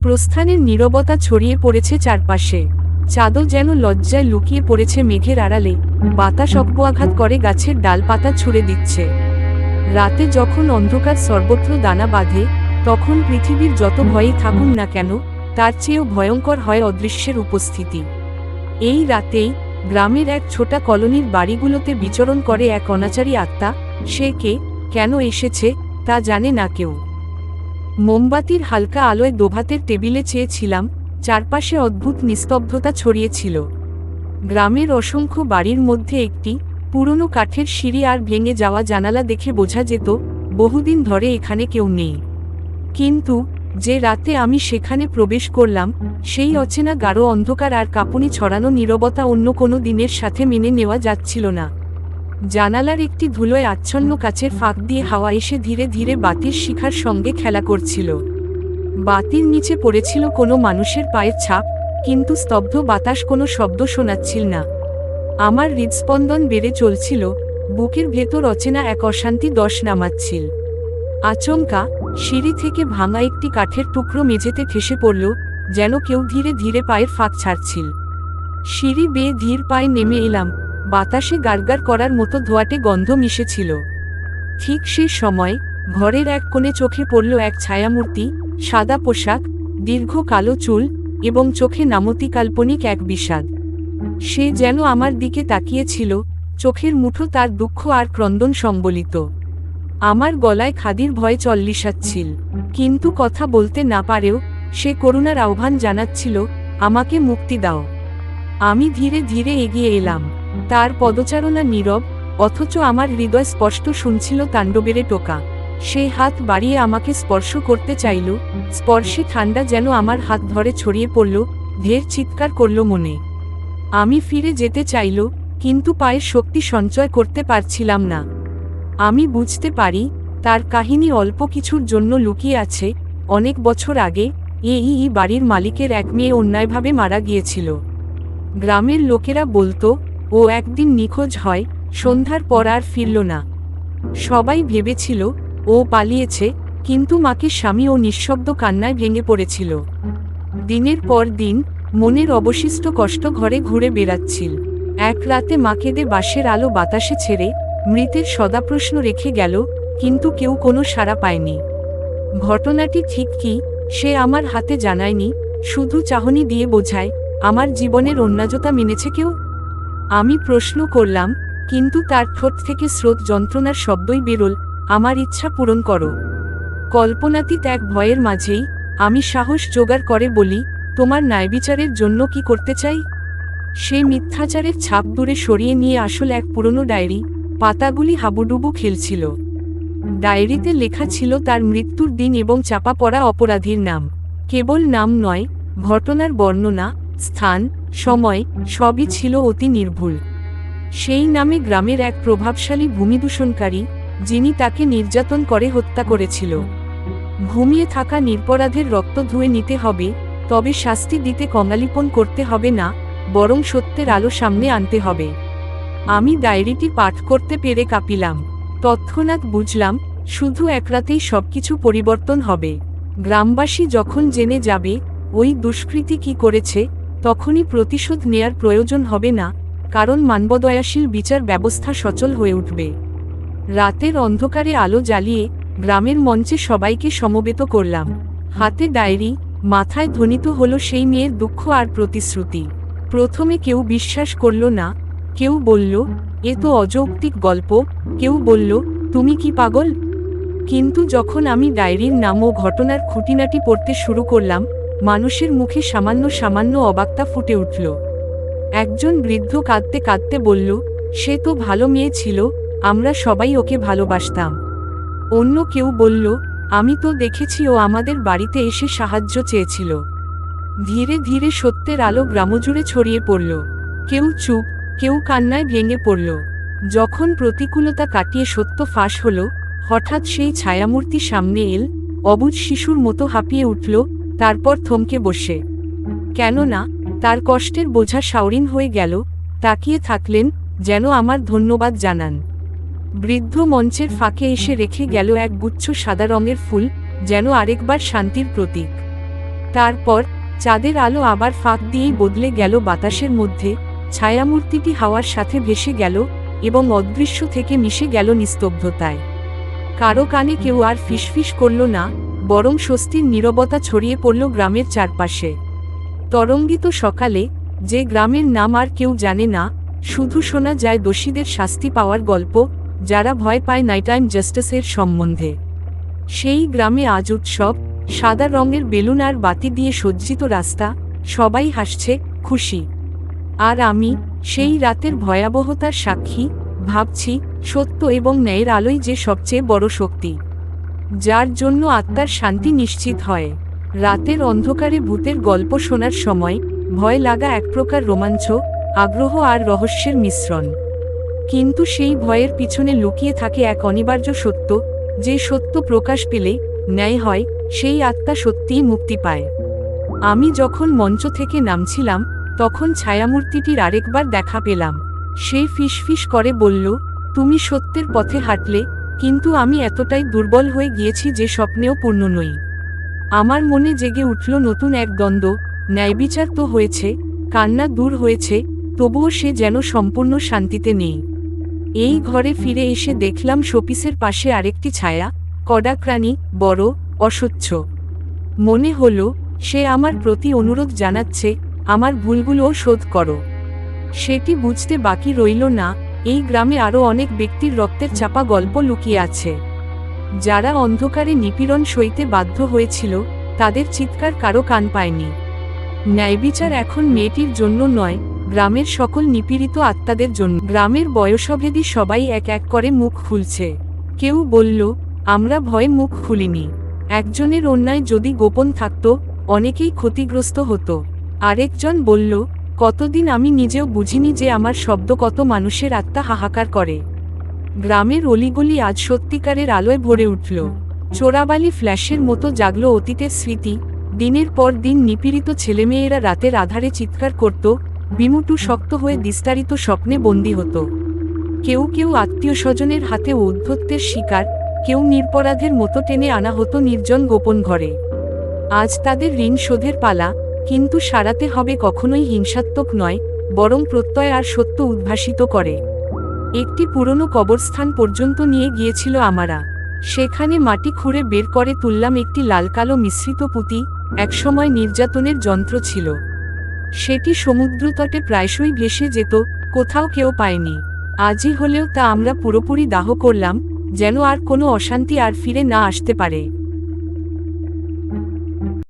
প্রস্থানের নীরবতা ছড়িয়ে পড়েছে চারপাশে। চাঁদও যেন লজ্জায় লুকিয়ে পড়েছে মেঘের আড়ালে, বাতাস অব্যাঘাত করে গাছের ডালপাতা ছুঁড়ে দিচ্ছে। রাতে যখন অন্ধকার সর্বত্র দানা বাঁধে, তখন পৃথিবীর যত ভয়ই থাকুন না কেন, তার চেয়েও ভয়ঙ্কর হয় অদৃশ্যের উপস্থিতি। এই রাতেই গ্রামের এক ছোটা কলোনির বাড়িগুলোতে বিচরণ করে এক অনাচারী আত্মা। সে কে, কেন এসেছে, তা জানে না কেউ। মোমবাতির হালকা আলোয় দোভাতের টেবিলে চেয়েছিলাম, চারপাশে অদ্ভুত নিস্তব্ধতা ছড়িয়েছিল। গ্রামের অসংখ্য বাড়ির মধ্যে একটি পুরনো কাঠের সিঁড়ি আর ভেঙে যাওয়া জানালা দেখে বোঝা যেত বহুদিন ধরে এখানে কেউ নেই। কিন্তু যে রাতে আমি সেখানে প্রবেশ করলাম, সেই অচেনা গাঢ় অন্ধকার আর কাঁপুনি ছড়ানো নীরবতা অন্য কোনো দিনের সাথে মেনে নেওয়া যাচ্ছিল না। জানালার একটি ধুলোয় আচ্ছন্ন কাচের ফাঁক দিয়ে হাওয়া এসে ধীরে ধীরে বাতির শিখার সঙ্গে খেলা করছিল। বাতির নিচে পড়েছিল কোনো মানুষের পায়ের ছাপ, কিন্তু স্তব্ধ বাতাস কোনো শব্দ শোনাচ্ছিল না। আমার হৃদস্পন্দন বেড়ে চলছিল, বুকের ভেতর অচেনা এক অশান্তি দশ নামাচ্ছিল। আচমকা সিঁড়ি থেকে ভাঙা একটি কাঠের টুকরো মেঝেতে ঠেসে পড়ল, যেন কেউ ধীরে ধীরে পায়ের ফাঁক ছাড়ছিল। সিঁড়ি বেয়ে ধীর পায়ে নেমে এলাম, বাতাসে গারগার করার মতো ধোঁয়াটে গন্ধ মিশেছিল। ঠিক সে সময় ঘরের এক কোণে চোখে পড়ল এক ছায়ামূর্তি, সাদা পোশাক, দীর্ঘ কালো চুল এবং চোখে নামতি কাল্পনিক এক বিষাদ। সে যেন আমার দিকে তাকিয়েছিল, চোখের মুঠো তার দুঃখ আর ক্রন্দন সম্বলিত। আমার গলায় খাদির ভয় চল্লিশাচ্ছিল, কিন্তু কথা বলতে না পারেও সে করুণার আহ্বান জানাচ্ছিল, আমাকে মুক্তি দাও। আমি ধীরে ধীরে এগিয়ে এলাম। তার পদচারণা নীরব, অথচ আমার হৃদয় স্পষ্ট শুনছিল তাণ্ডবের টোকা। সে হাত বাড়িয়ে আমাকে স্পর্শ করতে চাইল, স্পর্শে ঠান্ডা যেন আমার হাত ধরে ছড়িয়ে পড়ল, ঢের চিৎকার করল মনে। আমি ফিরে যেতে চাইল, কিন্তু পায়ের শক্তি সঞ্চয় করতে পারছিলাম না। আমি বুঝতে পারি তার কাহিনী অল্প কিছুর জন্য লুকিয়ে আছে। অনেক বছর আগে এই বাড়ির মালিকের এক মেয়ে অন্যায়ভাবে মারা গিয়েছিল। গ্রামের লোকেরা বলতো ও একদিন নিখোঁজ হয়, সন্ধ্যার পর আর ফিরল না। সবাই ভেবেছিল ও পালিয়েছে, কিন্তু মাকে স্বামী ও নিঃশব্দ কান্নায় ভেঙে পড়েছিল। দিনের পর দিন মনের অবশিষ্ট কষ্ট ঘরে ঘুরে বেড়াচ্ছিল। এক রাতে মা কেঁদে বাঁশের আলো বাতাসে ছেড়ে মৃতের সদাপ্রশ্ন রেখে গেল, কিন্তু কেউ কোনো সাড়া পায়নি। ঘটনাটি ঠিক কি সে আমার হাতে জানায়নি, শুধু চাহনি দিয়ে বোঝায় আমার জীবনের অন্যাযতা মেনেছে কেউ। আমি প্রশ্ন করলাম, কিন্তু তার ঠোঁট থেকে স্রোত যন্ত্রণার শব্দই বেরোল, আমার ইচ্ছা পূরণ করো। কল্পনাতীত এক ভয়ের মাঝেই আমি সাহস জোগাড় করে বলি, তোমার ন্যায়বিচারের জন্য কি করতে চাই। সে মিথ্যাচারের ছাপ দূরে সরিয়ে নিয়ে আসল এক পুরনো ডায়েরি, পাতাগুলি হাবুডুবু খেলছিল। ডায়েরিতে লেখা ছিল তার মৃত্যুর দিন এবং চাপা পড়া অপরাধীর নাম। কেবল নাম নয়, ঘটনার বর্ণনা, স্থান, সময় সবই ছিল অতি নির্ভুল। সেই নামে গ্রামের এক প্রভাবশালী ভূমিদূষণকারী, যিনি তাকে নির্যাতন করে হত্যা করেছিল। ঘুমিয়ে থাকা নিরপরাধের রক্ত ধুয়ে নিতে হবে, তবে শাস্তি দিতে কঙ্গালিপন করতে হবে না, বরং সত্যের আলো সামনে আনতে হবে। আমি ডায়েরিটি পাঠ করতে পেরে কাঁপিলাম। তৎক্ষণাৎ বুঝলাম শুধু এক রাতেই সবকিছু পরিবর্তন হবে। গ্রামবাসী যখন জেনে যাবে ওই দুষ্কৃতী কি করেছে, তখনই প্রতিশোধ নেয়ার প্রয়োজন হবে না, কারণ মানবদয়াশীল বিচার ব্যবস্থা সচল হয়ে উঠবে। রাতের অন্ধকারে আলো জ্বালিয়ে গ্রামের মঞ্চে সবাইকে সমবেত করলাম। হাতে ডায়েরি, মাথায় ধ্বনিত হলো সেই মেয়ের দুঃখ আর প্রতিশ্রুতি। প্রথমে কেউ বিশ্বাস করল না, কেউ বলল এ তো অযৌক্তিক গল্প, কেউ বলল তুমি কি পাগল। কিন্তু যখন আমি ডায়েরির নাম ও ঘটনার খুঁটিনাটি পড়তে শুরু করলাম, মানুষের মুখে সামান্য সামান্য অবাকতা ফুটে উঠল। একজন বৃদ্ধ কাঁদতে কাঁদতে বলল, সে তো ভালো মেয়ে ছিল, আমরা সবাই ওকে ভালোবাসতাম। অন্য কেউ বলল, আমি তো দেখেছি ও আমাদের বাড়িতে এসে সাহায্য চেয়েছিল। ধীরে ধীরে সত্যের আলো গ্রামজুড়ে ছড়িয়ে পড়ল। কেউ চুপ, কেউ কান্নায় ভেঙে পড়ল। যখন প্রতিকূলতা কাটিয়ে সত্য ফাঁস হলো, হঠাৎ সেই ছায়ামূর্তি সামনে এল, অবুঝ শিশুর মতো হাঁপিয়ে উঠল, তারপর থমকে বসে। কেননা তার কষ্টের বোঝা সাউরিন হয়ে গেল। তাকিয়ে থাকলেন, যেন আমার ধন্যবাদ জানান। বৃদ্ধ মঞ্চের ফাঁকে এসে রেখে গেল এক গুচ্ছ সাদা রঙের ফুল, যেন আরেকবার শান্তির প্রতীক। তারপর চাঁদের আলো আবার ফাঁক দিয়েই বদলে গেল বাতাসের মধ্যে, ছায়ামূর্তিটি হাওয়ার সাথে ভেসে গেল এবং অদৃশ্য থেকে মিশে গেল নিস্তব্ধতায়। কারো কানে কেউ আর ফিসফিস করল না, বরং স্বস্তির নীরবতা ছড়িয়ে পড়ল গ্রামের চারপাশে। তরঙ্গিত সকালে, যে গ্রামের নাম আর কেউ জানে না, শুধু শোনা যায় দোষীদের শাস্তি পাওয়ার গল্প, যারা ভয় পায় নাইটাইম জাস্টিসের সম্বন্ধে। সেই গ্রামে আজ উৎসব, সাদা রঙের বেলুন আর বাতি দিয়ে সজ্জিত রাস্তা, সবাই হাসছে, খুশি। আর আমি, সেই রাতের ভয়াবহতার সাক্ষী, ভাবছি, সত্য এবং ন্যায়ের আলোই যে সবচেয়ে বড় শক্তি, যার জন্য আত্মার শান্তি নিশ্চিত হয়। রাতের অন্ধকারে ভূতের গল্প শোনার সময় ভয় লাগা এক প্রকার রোমাঞ্চ, আগ্রহ আর রহস্যের মিশ্রণ। কিন্তু সেই ভয়ের পিছনে লুকিয়ে থাকে এক অনিবার্য সত্য, যে সত্য প্রকাশ পেলে ন্যায় হয়, সেই আত্মা সত্যিই মুক্তি পায়। আমি যখন মঞ্চ থেকে নামছিলাম, তখন ছায়ামূর্তিটির আরেকবার দেখা পেলাম। সে ফিসফিস করে বলল, তুমি সত্যের পথে হাঁটলে, কিন্তু আমি এতটাই দুর্বল হয়ে গিয়েছি যে স্বপ্নেও পূর্ণ নই। আমার মনে জেগে উঠল নতুন এক দ্বন্দ্ব, ন্যায়বিচার তো হয়েছে, কান্না দূর হয়েছে, তবুও সে যেন সম্পূর্ণ শান্তিতে নেই। এই ঘরে ফিরে এসে দেখলাম শোপিসের পাশে আরেকটি ছায়া, কদাক্রানি, বড়, অস্বচ্ছ। মনে হলো, সে আমার প্রতি অনুরোধ জানাচ্ছে, আমার ভুলগুলোও শোধ করো। সেটি বুঝতে বাকি রইল না, এই গ্রামে আরও অনেক ব্যক্তির রক্তের চাপা গল্প লুকিয়ে আছে। যারা অন্ধকারে নিপীড়ন সইতে বাধ্য হয়েছিল, তাদের চিৎকার কারো কান পায়নি। ন্যায়বিচার এখন মেয়েটির জন্য নয়, গ্রামের সকল নিপীড়িত আত্মাদের জন্য। গ্রামের বয়সভেদী সবাই এক এক করে মুখ খুলছে। কেউ বলল, আমরা ভয়ে মুখ খুলিনি। একজনের অন্যায় যদি গোপন থাকত, অনেকেই ক্ষতিগ্রস্ত হতো। আরেকজন বলল, কতদিন আমি নিজেও বুঝিনি যে আমার শব্দ কত মানুষের আত্মা হাহাকার করে। গ্রামের অলিগলি আজ সত্যিকারের আলোয় ভরে উঠল। চোরাবালি ফ্ল্যাশের মতো জাগল অতীতের স্মৃতি। দিনের পর দিন নিপীড়িত ছেলেমেয়েরা রাতের আধারে চিৎকার করত, বিমুটু শক্ত হয়ে বিস্তারিত স্বপ্নে বন্দী হতো। কেউ কেউ আত্মীয় স্বজনের হাতে ঔদ্ধত্যের শিকার, কেউ নিরপরাধের মতো টেনে আনা হতো নির্জন গোপন ঘরে। আজ তাদের ঋণ শোধের পালা, কিন্তু সারাতে হবে কখনোই হিংসাত্মক নয়, বরং প্রত্যয় আর সত্য উদ্ভাসিত করে। একটি পুরনো কবরস্থান পর্যন্ত নিয়ে গিয়েছিল আমারা। সেখানে মাটি খুঁড়ে বের করে তুললাম একটি লাল কালো মিশ্রিত পুঁতি, একসময় নির্যাতনের যন্ত্র ছিল। সেটি সমুদ্রতটে প্রায়শই ভেসে যেত, কোথাও কেউ পায়নি। আজই হলেও তা আমরা পুরোপুরি দাহ করলাম, যেন আর কোনো অশান্তি আর ফিরে না আসতে পারে।